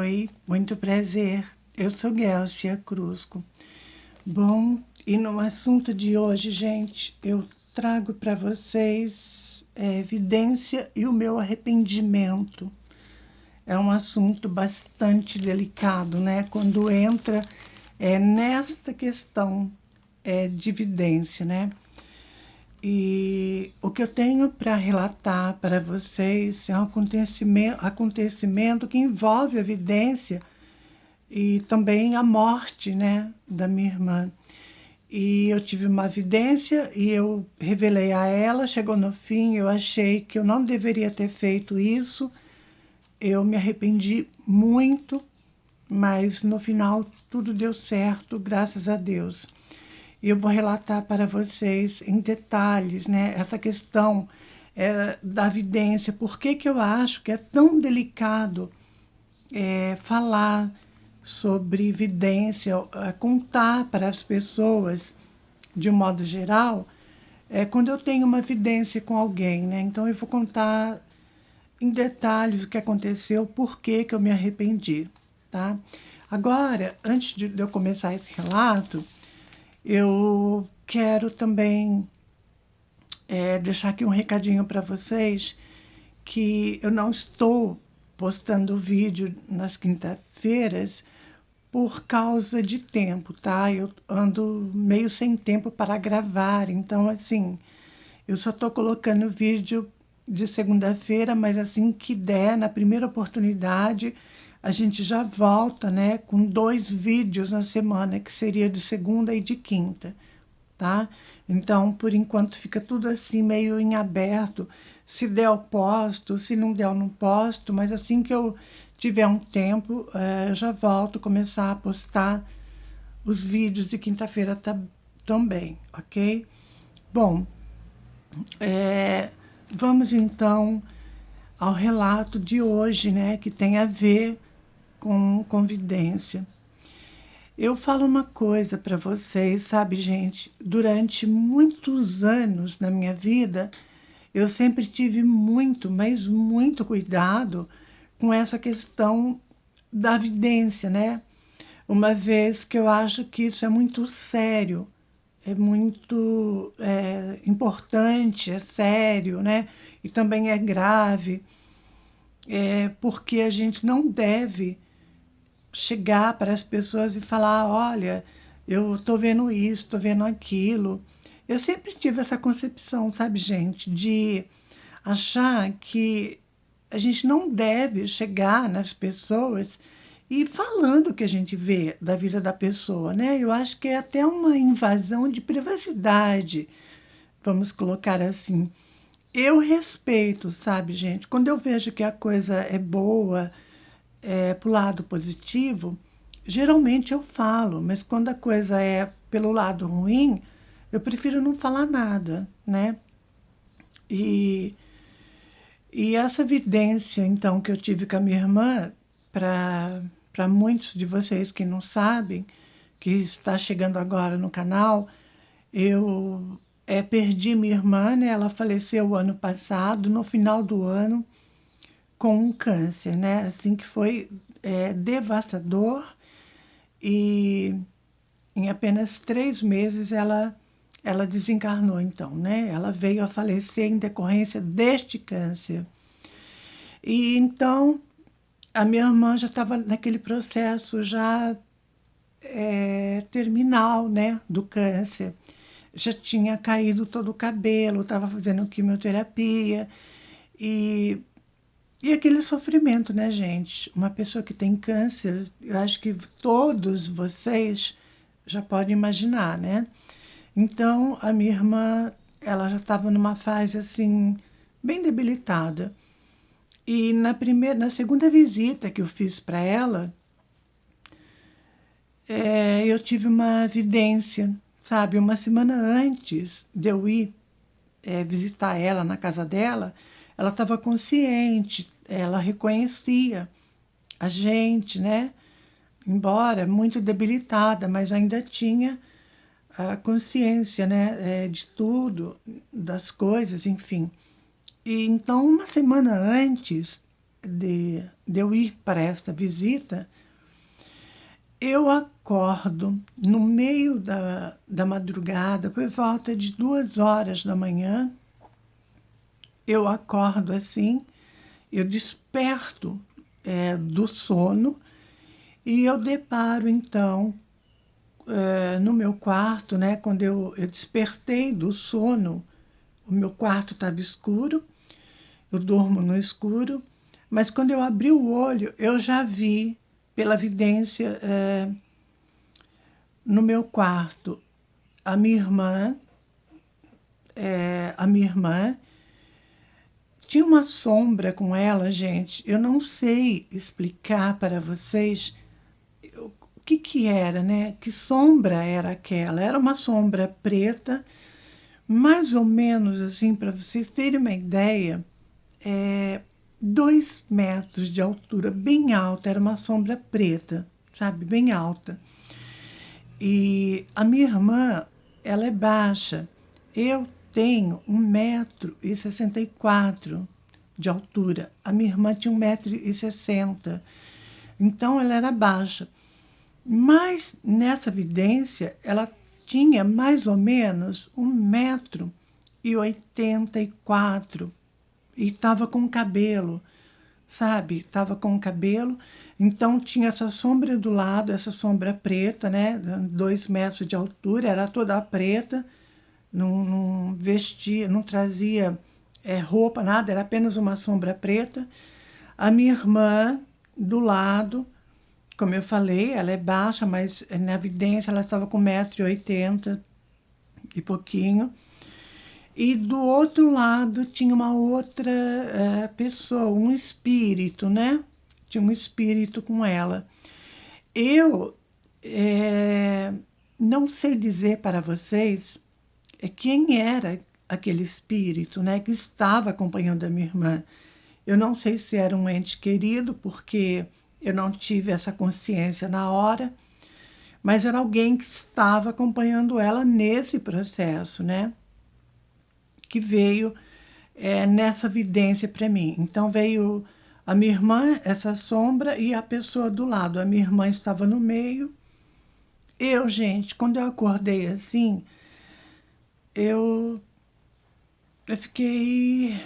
Oi, muito prazer. Eu sou Guelcia Crusco. Bom, e no assunto de hoje, gente, eu trago para vocês evidência e o meu arrependimento. É um assunto bastante delicado, né? Quando entra nesta questão de evidência, né? E o que eu tenho para relatar para vocês é um acontecimento que envolve a evidência e também a morte, né, da minha irmã. E eu tive uma evidência e eu revelei a ela, chegou no fim, eu achei que eu não deveria ter feito isso, eu me arrependi muito, mas no final tudo deu certo, graças a Deus. E eu vou relatar para vocês em detalhes, né, essa questão da evidência, por que que eu acho que é tão delicado falar sobre evidência, contar para as pessoas, de um modo geral, quando eu tenho uma evidência com alguém, né? Então eu vou contar em detalhes o que aconteceu, por que que eu me arrependi, tá? Agora, antes de eu começar esse relato, eu quero também deixar aqui um recadinho para vocês, que eu não estou postando vídeo nas quintas-feiras por causa de tempo, tá? Eu ando meio sem tempo para gravar, então, assim, eu só estou colocando vídeo de segunda-feira, mas assim que der, na primeira oportunidade, a gente já volta, né, com 2 vídeos na semana, que seria de segunda e de quinta, tá? Então, por enquanto, fica tudo assim meio em aberto. Se der, eu posto, se não der, eu não posto, mas assim que eu tiver um tempo, eu já volto começar a postar os vídeos de quinta-feira também, ok? Bom, vamos então ao relato de hoje, né, que tem a ver com convidência. Eu falo uma coisa para vocês, sabe, gente? Durante muitos anos na minha vida, eu sempre tive muito, mas muito cuidado com essa questão da evidência, né? Uma vez que eu acho que isso é muito sério, é muito importante, é sério, né? E também é grave, porque a gente não deve chegar para as pessoas e falar: olha, eu estou vendo isso, estou vendo aquilo. Eu sempre tive essa concepção, sabe, gente, de achar que a gente não deve chegar nas pessoas e falando o que a gente vê da vida da pessoa, né? Eu acho que é até uma invasão de privacidade, vamos colocar assim. Eu respeito, sabe, gente? Quando eu vejo que a coisa é boa, para o lado positivo, geralmente eu falo, mas quando a coisa é pelo lado ruim, eu prefiro não falar nada, né? E, e essa evidência, então, que eu tive com a minha irmã, para muitos de vocês que não sabem, que está chegando agora no canal, eu perdi minha irmã, né? Ela faleceu o ano passado, no final do ano, com um câncer, né? Assim que foi devastador e em apenas 3 meses ela desencarnou, então, né? Ela veio a falecer em decorrência deste câncer. E então a minha irmã já estava naquele processo já terminal, né, do câncer. Já tinha caído todo o cabelo, estava fazendo quimioterapia e E aquele sofrimento, né, gente? Uma pessoa que tem câncer, eu acho que todos vocês já podem imaginar, né? Então, a minha irmã, ela já estava numa fase assim bem debilitada. E na segunda visita que eu fiz para ela, eu tive uma evidência, sabe? Uma semana antes de eu ir visitar ela na casa dela, ela estava consciente, ela reconhecia a gente, né? Embora muito debilitada, mas ainda tinha a consciência, né? De tudo, das coisas, enfim. E então, uma semana antes, de eu ir para esta visita, eu acordo no meio da madrugada, por volta de 2 horas da manhã, eu acordo assim, eu desperto do sono e eu deparo então no meu quarto, né? Quando eu despertei do sono, o meu quarto estava escuro, eu durmo no escuro, mas quando eu abri o olho, eu já vi pela vidência no meu quarto a minha irmã, tinha uma sombra com ela, gente. Eu não sei explicar para vocês o que era, né? Que sombra era aquela? Era uma sombra preta, mais ou menos assim, para vocês terem uma ideia, 2 metros de altura, bem alta, era uma sombra preta, sabe? Bem alta. E a minha irmã, ela é baixa. Eu tenho 1,64 m de altura. A minha irmã tinha 1,60 m. Então, ela era baixa. Mas, nessa vidência, ela tinha mais ou menos 1,84 m. E estava com cabelo, sabe? Estava com cabelo. Então, tinha essa sombra do lado, essa sombra preta, né? 2 metros de altura, era toda preta. Não vestia, não trazia roupa, nada, era apenas uma sombra preta. A minha irmã, do lado, como eu falei, ela é baixa, mas na evidência ela estava com 1,80 m e pouquinho. E do outro lado tinha uma outra pessoa, um espírito, né? Tinha um espírito com ela. Eu não sei dizer para vocês quem era aquele espírito, né? Que estava acompanhando a minha irmã. Eu não sei se era um ente querido, porque eu não tive essa consciência na hora, mas era alguém que estava acompanhando ela nesse processo, né? Que veio nessa vidência para mim. Então veio a minha irmã, essa sombra, e a pessoa do lado. A minha irmã estava no meio. Eu, gente, quando eu acordei assim, eu fiquei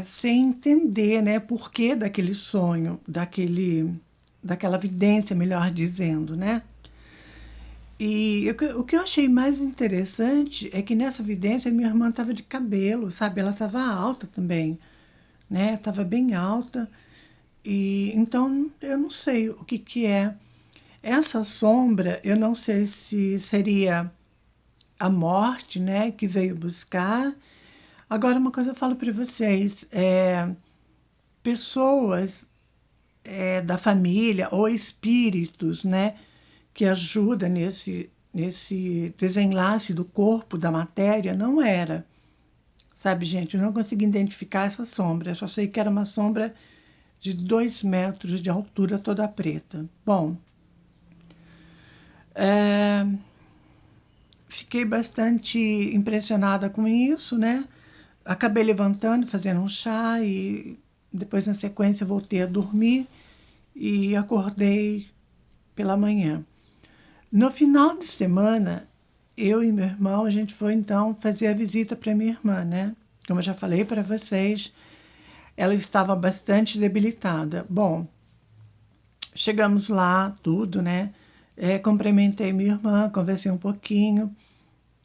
sem entender, né, por que daquele sonho, daquela vidência, melhor dizendo, né? E o que eu achei mais interessante é que nessa vidência minha irmã estava de cabelo, sabe? Ela estava alta também, né? Estava bem alta. E então eu não sei o que é. Essa sombra, eu não sei se seria a morte, né, que veio buscar. Agora, uma coisa eu falo para vocês: pessoas da família ou espíritos, né, que ajudam nesse desenlace do corpo, da matéria, não era. Sabe, gente, eu não consegui identificar essa sombra. Eu só sei que era uma sombra de 2 metros de altura, toda preta. Bom, fiquei bastante impressionada com isso, né? Acabei levantando, fazendo um chá e depois, na sequência, voltei a dormir e acordei pela manhã. No final de semana, eu e meu irmão, a gente foi então fazer a visita para minha irmã, né? Como eu já falei para vocês, ela estava bastante debilitada. Bom, chegamos lá, tudo, né? Cumprimentei minha irmã, conversei um pouquinho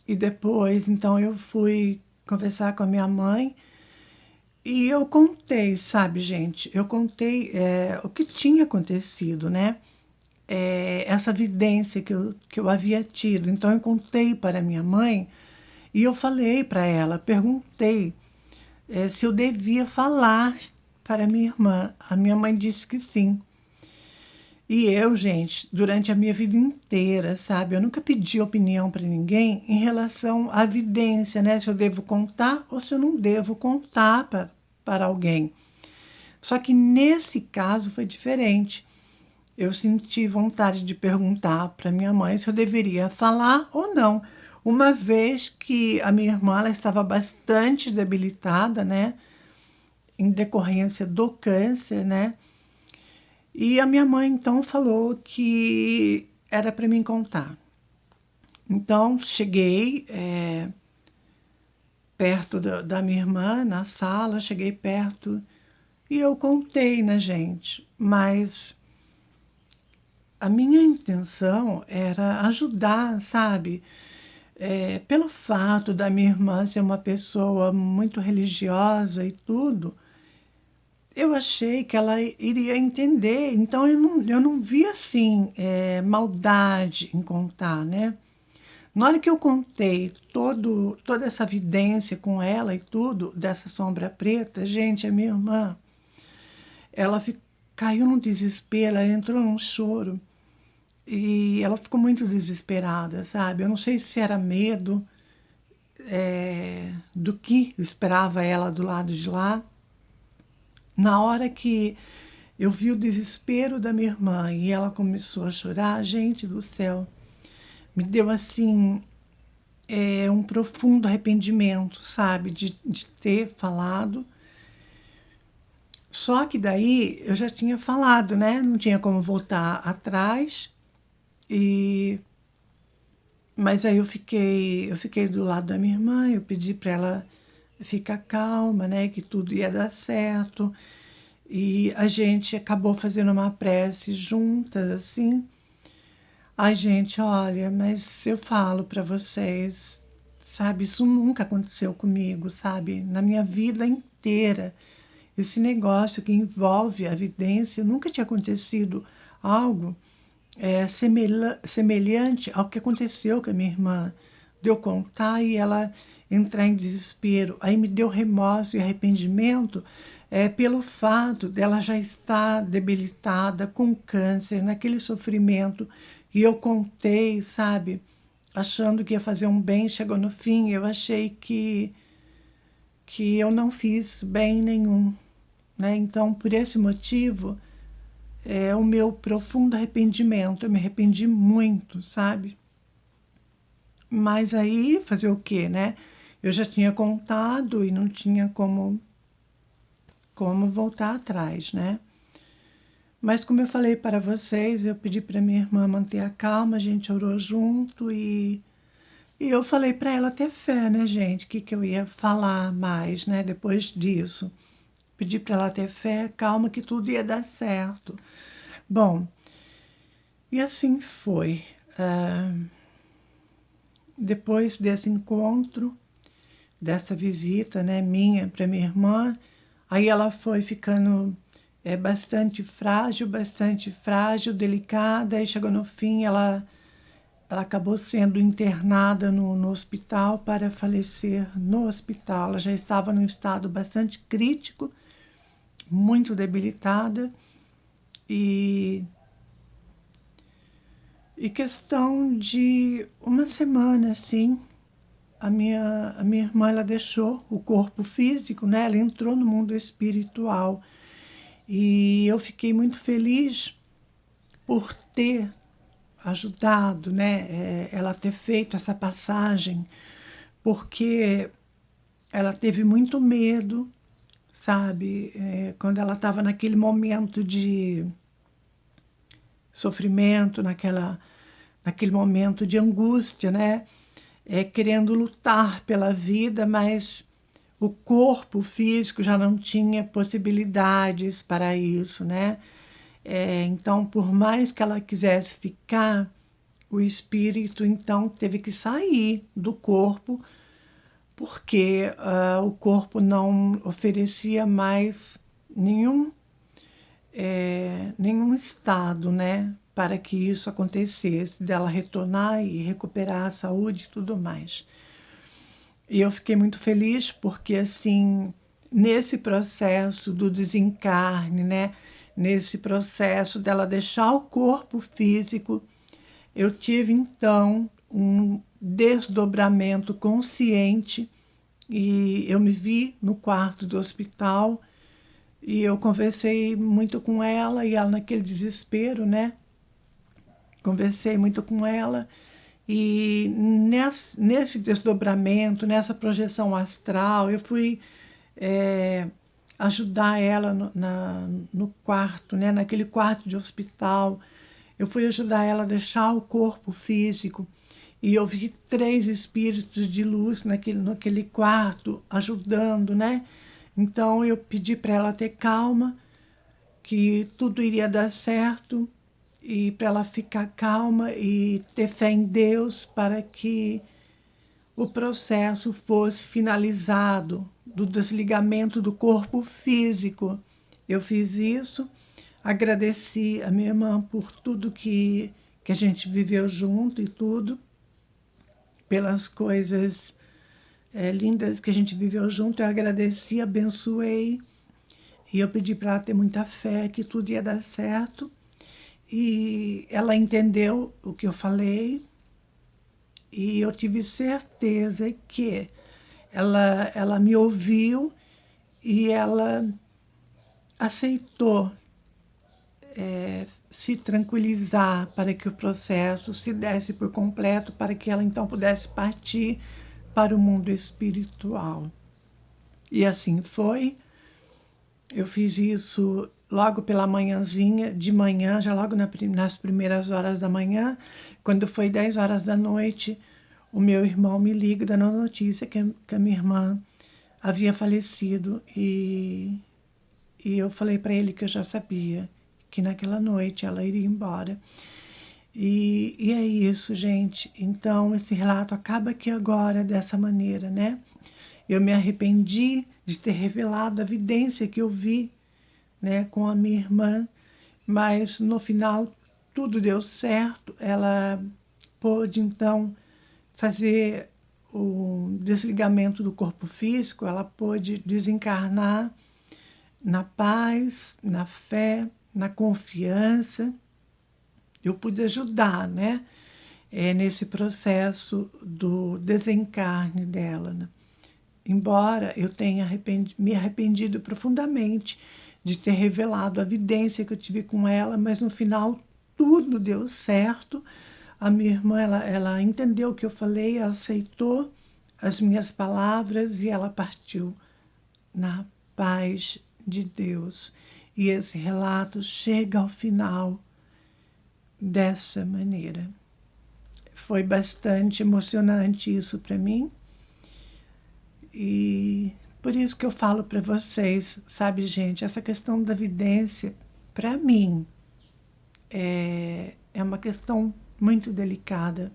e depois, então, eu fui conversar com a minha mãe e eu contei, sabe, gente? Eu contei o que tinha acontecido, né? Essa vidência que eu havia tido. Então, eu contei para minha mãe e eu falei para ela, perguntei se eu devia falar para minha irmã. A minha mãe disse que sim. E eu, gente, durante a minha vida inteira, sabe, eu nunca pedi opinião para ninguém em relação à vidência, né? Se eu devo contar ou se eu não devo contar para alguém. Só que nesse caso foi diferente. Eu senti vontade de perguntar para minha mãe se eu deveria falar ou não, uma vez que a minha irmã ela estava bastante debilitada, né? em decorrência do câncer, né? E a minha mãe, então, falou que era para mim contar. Então, cheguei perto da minha irmã, na sala, cheguei perto e eu contei, né, gente? Mas a minha intenção era ajudar, sabe? Pelo fato da minha irmã ser uma pessoa muito religiosa e tudo, eu achei que ela iria entender. Então, eu não vi, assim, maldade em contar, né? Na hora que eu contei toda essa evidência com ela e tudo, dessa sombra preta, gente, a minha irmã, ela caiu num desespero, ela entrou num choro e ela ficou muito desesperada, sabe? Eu não sei se era medo do que esperava ela do lado de lá. Na hora que eu vi o desespero da minha irmã e ela começou a chorar, gente do céu, me deu assim um profundo arrependimento, sabe, de ter falado. Só que daí eu já tinha falado, né? Não tinha como voltar atrás. E mas aí eu fiquei do lado da minha irmã, eu pedi para ela ficar calma, né, que tudo ia dar certo. E a gente acabou fazendo uma prece juntas, assim. Ai, gente, olha, mas eu falo para vocês, sabe, isso nunca aconteceu comigo, sabe, na minha vida inteira. Esse negócio que envolve a vidência, nunca tinha acontecido algo semelhante ao que aconteceu com a minha irmã. De eu contar e ela entrar em desespero. Aí me deu remorso e arrependimento pelo fato dela já estar debilitada com câncer, naquele sofrimento. E eu contei, sabe, achando que ia fazer um bem, chegou no fim, eu achei que eu não fiz bem nenhum, né? Então, por esse motivo, o meu profundo arrependimento, eu me arrependi muito, sabe? Mas aí, fazer o quê, né? Eu já tinha contado e não tinha como voltar atrás, né? Mas como eu falei para vocês, eu pedi para minha irmã manter a calma, a gente orou junto e eu falei para ela ter fé, né, gente? Que eu ia falar mais, né, depois disso. Pedi para ela ter fé, calma, que tudo ia dar certo. Bom, e assim foi. Depois desse encontro, dessa visita, né, minha para minha irmã, aí ela foi ficando bastante frágil, delicada, aí chegou no fim, ela acabou sendo internada no hospital para falecer no hospital. Ela já estava num estado bastante crítico, muito debilitada, e questão de uma semana, assim, a minha irmã, ela deixou o corpo físico, né? Ela entrou no mundo espiritual. E eu fiquei muito feliz por ter ajudado, né? Ela ter feito essa passagem, porque ela teve muito medo, sabe? Quando ela estava naquele momento de sofrimento, naquele momento de angústia, né? Querendo lutar pela vida, mas o corpo físico já não tinha possibilidades para isso, né? Então, por mais que ela quisesse ficar, o espírito então teve que sair do corpo, porque o corpo não oferecia mais nenhum, nenhum estado, né? Para que isso acontecesse, dela retornar e recuperar a saúde e tudo mais. E eu fiquei muito feliz porque, assim, nesse processo do desencarne, né? Nesse processo dela deixar o corpo físico, eu tive, então, um desdobramento consciente e eu me vi no quarto do hospital e eu conversei muito com ela e ela naquele desespero, né? Conversei muito com ela e nesse desdobramento, nessa projeção astral, eu fui ajudar ela no quarto, né? Naquele quarto de hospital. Eu fui ajudar ela a deixar o corpo físico. E eu vi 3 espíritos de luz naquele quarto, ajudando, né? Então eu pedi para ela ter calma, que tudo iria dar certo, e para ela ficar calma e ter fé em Deus para que o processo fosse finalizado do desligamento do corpo físico. Eu fiz isso, agradeci a minha irmã por tudo que a gente viveu junto e tudo, pelas coisas lindas que a gente viveu junto. Eu agradeci, abençoei e eu pedi para ela ter muita fé que tudo ia dar certo. E ela entendeu o que eu falei e eu tive certeza que ela me ouviu e ela aceitou se tranquilizar para que o processo se desse por completo, para que ela então pudesse partir para o mundo espiritual. E assim foi. Eu fiz isso logo pela manhãzinha, de manhã, já logo nas primeiras horas da manhã. Quando foi 10 horas da noite, o meu irmão me liga dando a notícia que a minha irmã havia falecido. E eu falei para ele que eu já sabia que naquela noite ela iria embora. E é isso, gente. Então, esse relato acaba aqui agora dessa maneira, né? Eu me arrependi de ter revelado a evidência que eu vi, né, com a minha irmã, mas no final tudo deu certo. Ela pôde, então, fazer o desligamento do corpo físico, ela pôde desencarnar na paz, na fé, na confiança. Eu pude ajudar, né, nesse processo do desencarne dela, né? Embora eu tenha me arrependido profundamente de ter revelado a evidência que eu tive com ela, mas no final tudo deu certo. A minha irmã, ela entendeu o que eu falei, ela aceitou as minhas palavras e ela partiu na paz de Deus. E esse relato chega ao final dessa maneira. Foi bastante emocionante isso para mim. E por isso que eu falo para vocês, sabe, gente, essa questão da vidência, para mim, é uma questão muito delicada.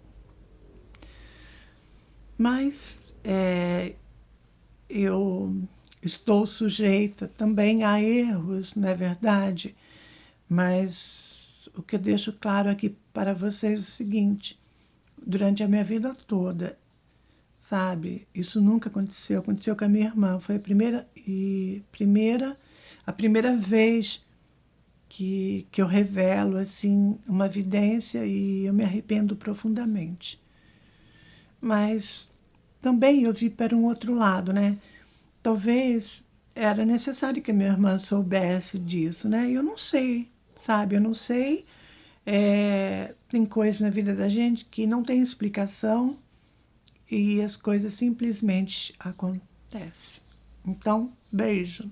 Mas eu estou sujeita também a erros, não é verdade? Mas o que eu deixo claro aqui para vocês é o seguinte: durante a minha vida toda, sabe, isso nunca aconteceu. Aconteceu com a minha irmã. Foi a primeira vez que eu revelo assim uma evidência e eu me arrependo profundamente. Mas também eu vi para um outro lado, né? Talvez era necessário que a minha irmã soubesse disso, né? Eu não sei, sabe? Eu não sei. Tem coisas na vida da gente que não tem explicação e as coisas simplesmente acontecem. Então, beijo.